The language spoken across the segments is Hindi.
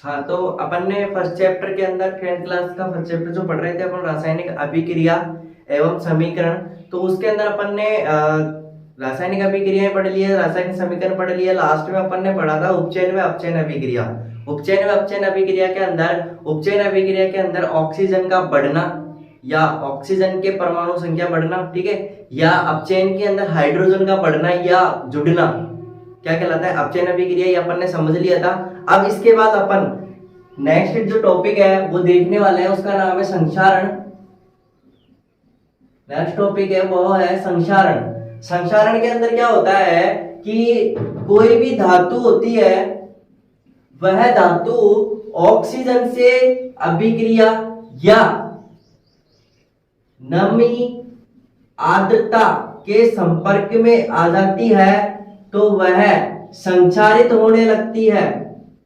हाँ, तो अपन ने फर्स्ट चैप्टर के अंदर 10th क्लास का फर्स्ट चैप्टर जो पढ़ रहे थे अपन रासायनिक अभिक्रिया एवं समीकरण। तो उसके अंदर अपन ने रासायनिक अभिक्रियाएं पढ़ ली है, रासायनिक समीकरण पढ़ लिया। लास्ट में अपन ने पढ़ा था उपचयन व अपचयन अभिक्रिया। उपचयन व अपचयन अभिक्रिया के अंदर, उपचयन अभिक्रिया के अंदर ऑक्सीजन का बढ़ना या ऑक्सीजन के परमाणु संख्या बढ़ना, ठीक है, या अपचयन के अंदर हाइड्रोजन का बढ़ना या जुड़ना क्या कहलाता है, अपचयन अभिक्रिया। ये अपन ने समझ लिया था। अब इसके बाद अपन नेक्स्ट जो टॉपिक है वो देखने वाले हैं, उसका नाम है संक्षारण। नेक्स्ट टॉपिक है वो है संक्षारण। संक्षारण के अंदर क्या होता है कि कोई भी धातु होती है, वह धातु ऑक्सीजन से अभिक्रिया या नमी आर्द्रता के संपर्क में आ जाती है तो वह संक्षारित होने लगती है।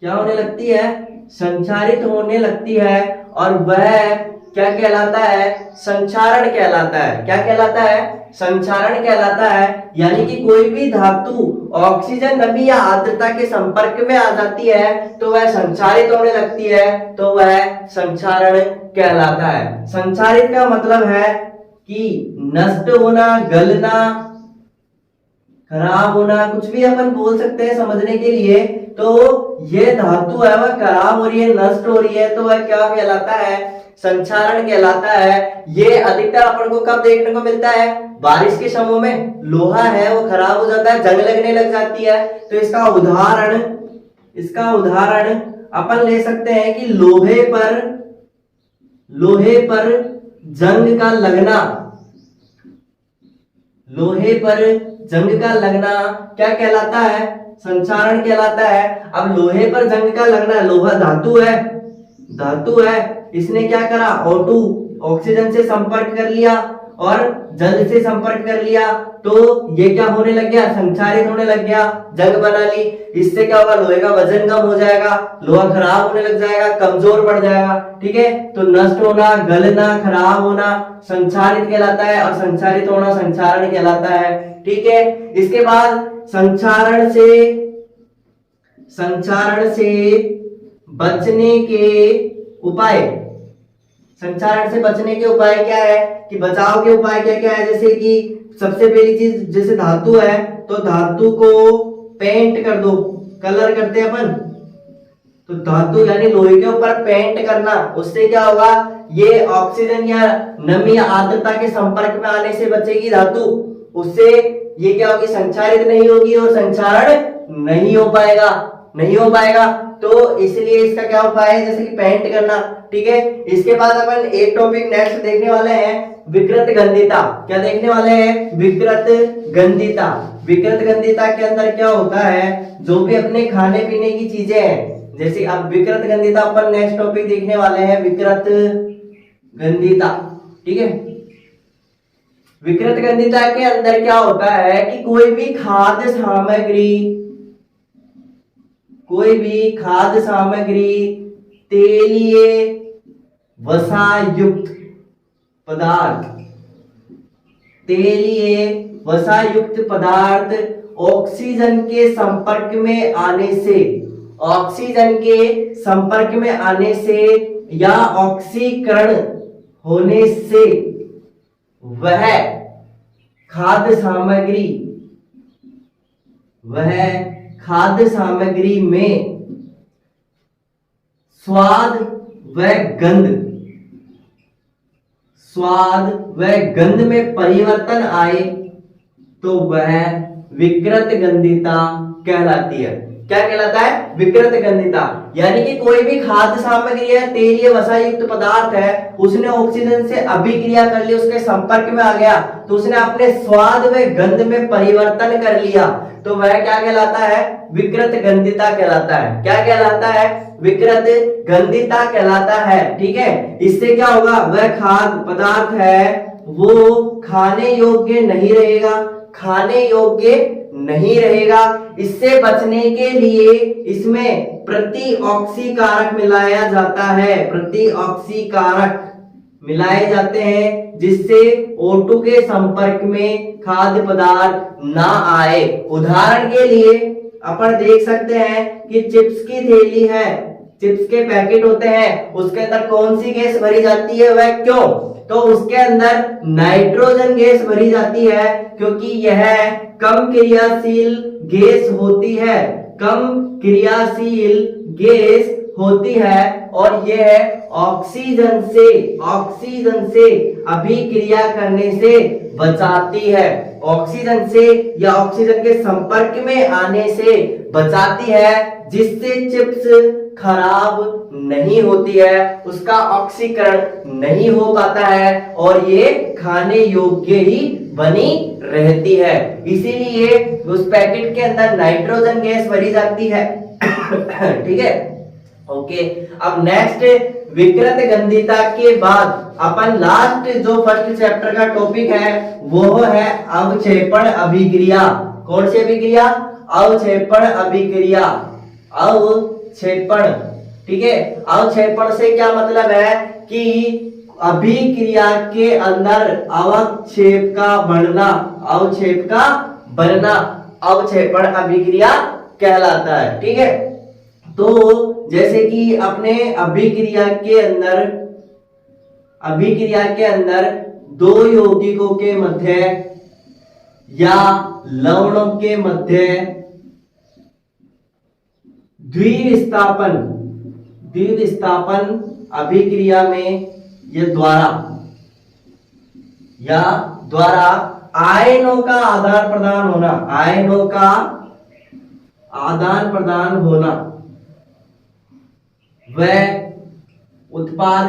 क्या होने लगती है? संक्षारित होने लगती है। और वह क्या कहलाता है? संक्षारण कहलाता है। क्या कहलाता है? संक्षारण कहलाता है। यानी कि कोई भी धातु ऑक्सीजन नमी या आर्द्रता के संपर्क में आ जाती है तो वह संक्षारित होने लगती है, तो वह संक्षारण कहलाता है। संक्षारित का मतलब है कि नष्ट होना, गलना, खराब होना, कुछ भी अपन बोल सकते हैं समझने के लिए। तो ये धातु है वह खराब हो रही है, नष्ट हो रही है, तो वह क्या कहलाता है? संक्षारण कहलाता है। ये अधिकतर अपन को कब देखने को मिलता है? बारिश के समय में लोहा है वो खराब हो जाता है, जंग लगने लग जाती है। तो इसका उदाहरण अपन ले सकते हैं कि लोहे पर जंग का लगना, लोहे पर जंग का लगना क्या कहलाता है? संक्षारण कहलाता है। अब लोहे पर जंग का लगना, लोहा धातु है, इसने क्या करा? O2 ऑक्सीजन से संपर्क कर लिया और जल से संपर्क कर लिया, तो ये क्या होने लग गया? संक्षारित होने लग गया, जंग बना ली। इससे क्या होगा? लोहे का वजन कम हो जाएगा, लोहा खराब होने लग जाएगा, कमजोर पड़ जाएगा, ठीक है। तो नष्ट होना, गलना, खराब होना संक्षारित कहलाता है और संक्षारित होना संक्षारण कहलाता है, ठीक है। इसके बाद संक्षारण से बचने के उपाय, संक्षारण से बचने के उपाय क्या है कि बचाव के उपाय क्या क्या है? जैसे कि सबसे पहली चीज, जैसे धातु है तो धातु को पेंट कर दो, कलर करते हैं अपन, तो धातु यानी लोहे के ऊपर पेंट करना, उससे क्या होगा? ये ऑक्सीजन या नमी या आर्द्रता के संपर्क में आने से बचेगी धातु, उससे ये क्या होगी? संक्षारित नहीं होगी और संक्षारण नहीं हो पाएगा। तो इसलिए इसका क्या उपाय है? जैसे कि पेंट करना, ठीक है। इसके बाद अपन एक टॉपिक नेक्स्ट देखने वाले हैं, विकृत गंधिता। क्या देखने वाले हैं? विकृत गंधिता। विकृत गंधिता के अंदर क्या होता है? जो भी अपने खाने पीने की चीजें हैं, जैसे अब विकृत गंधिता अपन नेक्स्ट टॉपिक देखने वाले हैं, विकृत गंधिता, ठीक है। विकृत गंधिता के अंदर क्या होता है कि कोई भी खाद्य सामग्री, तेलीय वसायुक्त पदार्थ ऑक्सीजन के संपर्क में आने से या ऑक्सीकरण होने से वह खाद्य सामग्री में स्वाद व गंध में परिवर्तन आए तो वह विकृत गंधिता कहलाती है। क्या कहलाता है? विकृत गंधिता। यानी कि कोई भी खाद्य सामग्री है, तेलीय वसायुक्त पदार्थ है, उसने ऑक्सीजन से अभिक्रिया कर ली, उसके संपर्क में आ गया, तो उसने अपने स्वाद व गंध में परिवर्तन कर लिया, तो वह क्या कहलाता है? विकृत गंधिता कहलाता है। क्या कहलाता है? विकृत गंधिता कहलाता है, ठीक है। इससे क्या होगा? वह खाद्य पदार्थ है वो खाने योग्य नहीं रहेगा। इससे बचने के लिए इसमें प्रतिऑक्सीकारक मिलाया जाता है, प्रतिऑक्सीकारक मिलाए जाते हैं, जिससे O2 के संपर्क में खाद्य पदार्थ ना आए। उदाहरण के लिए अपन देख सकते हैं कि चिप्स की थैली है, चिप्स के पैकेट होते हैं उसके अंदर कौन सी गैस भरी जाती है, वह क्यों? तो उसके अंदर नाइट्रोजन गैस भरी जाती है क्योंकि यह कम क्रियाशील गैस होती है, कम क्रियाशील गैस होती है और यह ऑक्सीजन से अभिक्रिया करने से बचाती है, ऑक्सीजन से या ऑक्सीजन के संपर्क में आने से बचाती है, जिससे चिप्स खराब नहीं होती है, उसका ऑक्सीकरण नहीं हो पाता है और ये खाने योग्य ही बनी रहती है। इसीलिए उस पैकेट के अंदर नाइट्रोजन गैस भरी जाती है। ठीक है, ओके। अब नेक्स्ट विकृत गंधिता के बाद अपन लास्ट जो फर्स्ट चैप्टर का टॉपिक है वो है अवक्षेपण अभिक्रिया। कौन सी अभिक्रिया? अवक्षेपण अभिक्रिया। अवक्षेपण, ठीक है। अवक्षेपण से क्या मतलब है कि अभिक्रिया के अंदर अवक्षेप का बनना, अवक्षेप का बनना अवक्षेपण अभिक्रिया कहलाता है। ठीक है, तो जैसे कि अपने अभिक्रिया के अंदर दो यौगिकों के मध्य या लवणों के मध्य द्विविस्थापन अभिक्रिया में ये द्वारा आयनों का आदान प्रदान होना, वह उत्पाद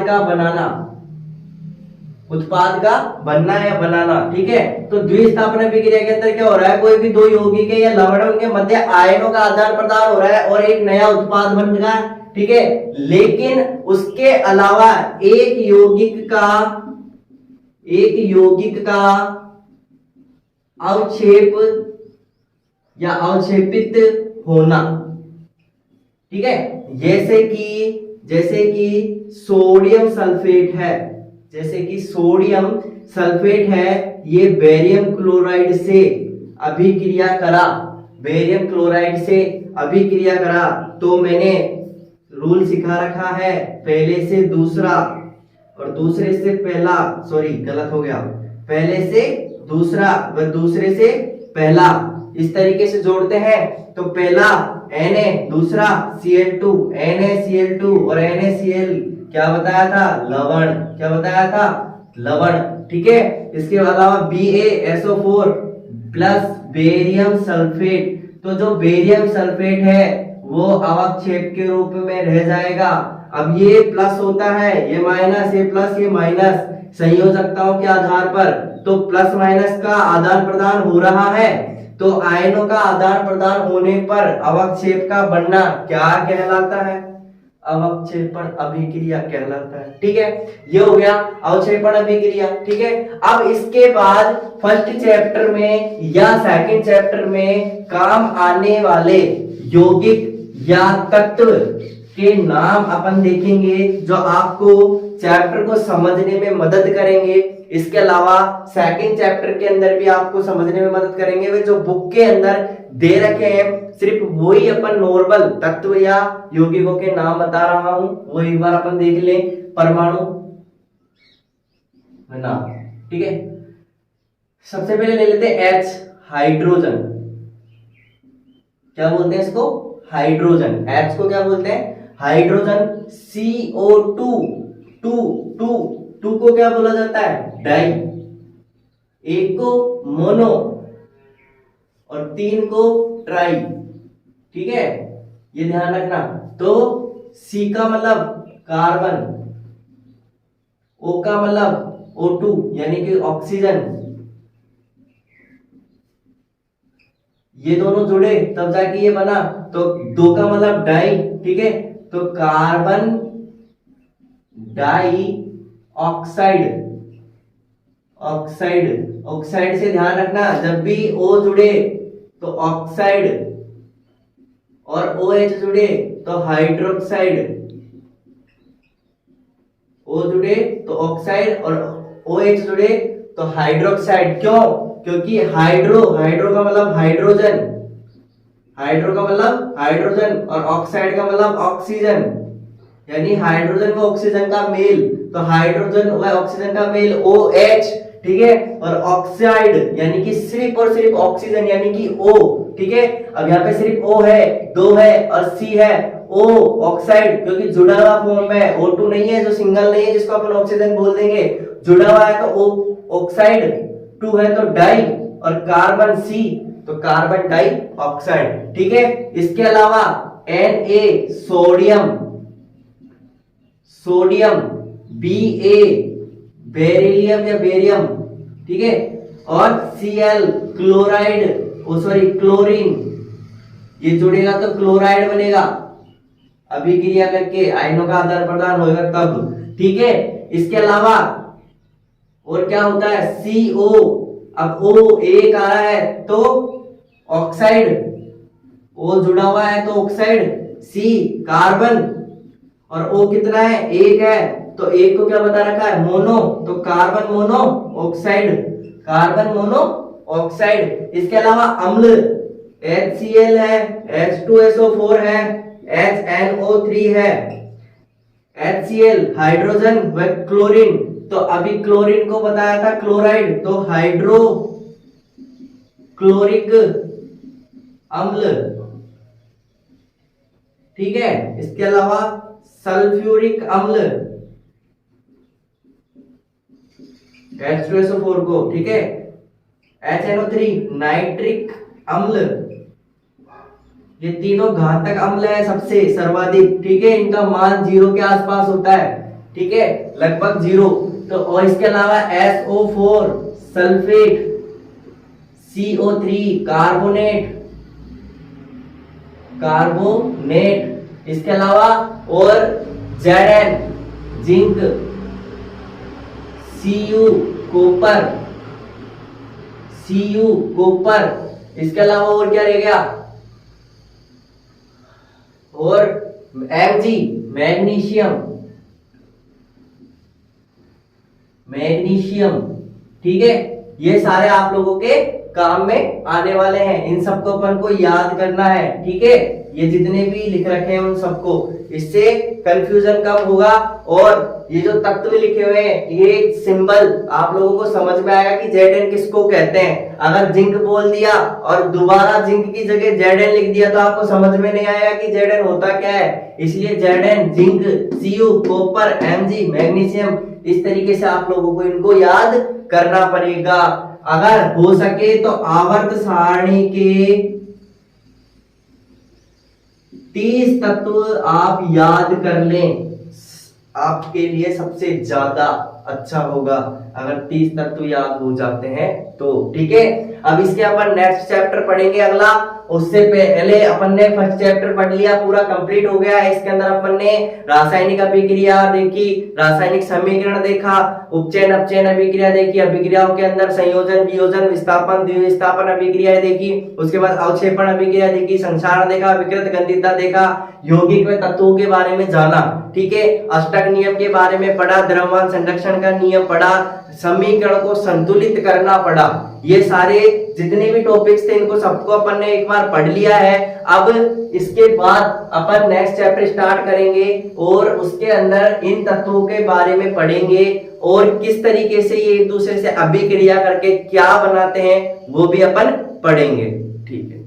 का बनना या बनाना। ठीक है, तो द्विस्थापन अभिक्रिया के अंदर क्या हो रहा है, कोई भी दो यौगिक या लवणों के मध्य आयनों का आदान प्रदान हो रहा है और एक नया उत्पाद बन रहा है। ठीक है, लेकिन उसके अलावा एक यौगिक का अवक्षेप या अवक्षेपित होना। ठीक है, जैसे कि सोडियम सल्फेट है, ये बेरियम क्लोराइड से अभिक्रिया करा, तो मैंने रूल सिखा रखा है, पहले से दूसरा और दूसरे से पहला, सॉरी गलत हो गया, पहले से दूसरा व दूसरे से पहला, इस तरीके से जोड़ते हैं। तो पहला Na, दूसरा Cl2, NaCl2 और NaCl क्या बताया था, लवण। ठीक है, इसके अलावा BaSO4 प्लस बेरियम सल्फेट, तो जो बेरियम सल्फेट है वो अवक्षेप के रूप में रह जाएगा। अब ये प्लस होता है, ये माइनस, ये प्लस, ये माइनस, संयोजकताओं के आधार पर तो प्लस माइनस का आदान प्रदान हो रहा है, तो आयनों का आदान प्रदान होने पर अवक्षेप का बनना क्या कहलाता है, अवक्षेपण अभिक्रिया कहलाता है। ठीक है, ये हो गया अवक्षेपण अभिक्रिया। ठीक है, अब इसके बाद फर्स्ट चैप्टर में या सेकंड चैप्टर में काम आने वाले यौगिक या तत्व के नाम अपन देखेंगे जो आपको चैप्टर को समझने में मदद करेंगे। इसके अलावा सेकंड चैप्टर के अंदर भी आपको समझने में मदद करेंगे। वे जो बुक के अंदर दे रखे हैं सिर्फ वही अपन नॉर्मल तत्व या यौगिकों के नाम बता रहा हूं, वो एक बार अपन देख लें। परमाणु नाम, ठीक है। सबसे पहले ले लेते हैं H, हाइड्रोजन। क्या बोलते हैं इसको, हाइड्रोजन। H को क्या बोलते हैं, हाइड्रोजन। CO2, टू को क्या बोला जाता है, डाई। एक को मोनो और तीन को ट्राई। ठीक है, ये ध्यान रखना। तो C का मतलब कार्बन, O का मतलब O2 यानी कि ऑक्सीजन, ये दोनों जुड़े तब जाके ये बना। तो दो का मतलब डाई। ठीक है, तो कार्बन डाई ऑक्साइड। ऑक्साइड से ध्यान रखना, जब भी O जुड़े तो ऑक्साइड और OH जुड़े तो हाइड्रोक्साइड। O जुड़े तो ऑक्साइड और OH जुड़े तो हाइड्रोक्साइड। क्यों? क्योंकि हाइड्रो का मतलब हाइड्रोजन, और ऑक्साइड का मतलब ऑक्सीजन। यानी हाइड्रोजन व ऑक्सीजन का मेल, तो हाइड्रोजन व ऑक्सीजन का मेल OH, ठीक है। और ऑक्साइड यानी कि सिर्फ और सिर्फ ऑक्सीजन यानी कि O, ठीक है। अब यहाँ पे सिर्फ O है, 2 है और C है, O ऑक्साइड, क्योंकि जुड़ा हुआ फॉर्म में है, O2 नहीं है जो सिंगल नहीं है जिसको अपन ऑक्सीजन बोल देंगे, जुड़ा हुआ है तो O ऑक्साइड, 2 है तो डाई, और कार्बन C तो कार्बन डाई ऑक्साइड, ठीक है। इसके अलावा Na sodium, sodium, Ba beryllium या बेरियम, ठीक है। और Cl क्लोराइड, सॉरी क्लोरीन, ये जुड़ेगा तो क्लोराइड बनेगा, अभिक्रिया करके आयनों का आदान प्रदान होगा तब, ठीक है। इसके अलावा और क्या होता है, CO, अब O एक आ रहा है तो ऑक्साइड, O जुड़ा हुआ है तो ऑक्साइड, C कार्बन, और O कितना है, 1 है, तो एक को क्या बता रखा है, मोनो, तो carbon mono oxide, carbon mono oxide. इसके अलावा अम्ल, HCl है, H2SO4 है, HNO3 है, HCl हाइड्रोजन व क्लोरीन, तो अभी क्लोरीन को बताया था क्लोराइड, तो हाइड्रो क्लोरिक अम्ल, ठीक है। इसके अलावा सल्फ्यूरिक अम्ल, H2SO4 को, ठीक है। HNO3 नाइट्रिक अम्ल, ये तीनों घातक अम्ल है सबसे सर्वाधिक, ठीक है। इनका मान 0 के आसपास होता है, ठीक है, लगभग 0। तो और इसके अलावा SO4 sulphate, CO3 carbonate, carbonate, इसके अलावा और Zn zinc, Cu copper, Cu copper, इसके अलावा और क्या रह गया, और Mg मैग्नीशियम, मैग्नीशियम, ठीक है। ये सारे आप लोगों के काम में आने वाले हैं, इन सबको अपन को याद करना है, ठीक है। ये जितने भी लिख रखे हैं उन सबको, इससे कंफ्यूजन कम होगा, और ये जो तत्व लिखे हुए हैं ये सिंबल आप लोगों को समझ में आएगा कि Zn किसको कहते हैं। अगर जिंक बोल दिया और दोबारा जिंक की जगह Zn लिख दिया तो आपको समझ में नहीं आएगा कि Zn होता क्या है। इसलिए Zn zinc, Cu copper, Mg magnesium, इस तरीके से आप लोगों को इनको याद करना पड़ेगा। अगर हो सके तो आवर्त सारणी के 30 तत्व आप याद कर लें, आपके लिए सबसे ज्यादा अच्छा होगा अगर 30 तत्व याद हो जाते हैं तो, ठीक है। अब इसके अपन नेक्स्ट चैप्टर पढ़ेंगे अगला, उससे पहले अपन ने फर्स्ट चैप्टर पढ़ लिया, पूरा कंप्लीट हो गया है। इसके अंदर अपन ने रासायनिक अभिक्रिया देखी, रासायनिक समीकरण देखा, उपचयन अपचयन अभिक्रिया देखी, अभिक्रियाओं के अंदर संयोजन वियोजन विस्थापन द्विविस्थापन अभिक्रिया देखी, उसके बाद अवक्षेपण अभिक्रिया देखी, संक्षारण देखा, विकृत गंधिता देखा, यौगिक व तत्वों के बारे में जाना, ठीक है। अष्टक नियम के बारे में पढ़ा, द्रव्यमान संरक्षण का नियम पढ़ा, समीकरण को संतुलित करना पड़ा। ये सारे जितने भी टॉपिक्स थे इनको सबको अपन ने एक बार पढ़ लिया है। अब इसके बाद अपन नेक्स्ट चैप्टर स्टार्ट करेंगे और उसके अंदर इन तत्वों के बारे में पढ़ेंगे और किस तरीके से ये एक दूसरे से अभिक्रिया करके क्या बनाते हैं वो भी अपन पढ़ेंगे, ठीक है।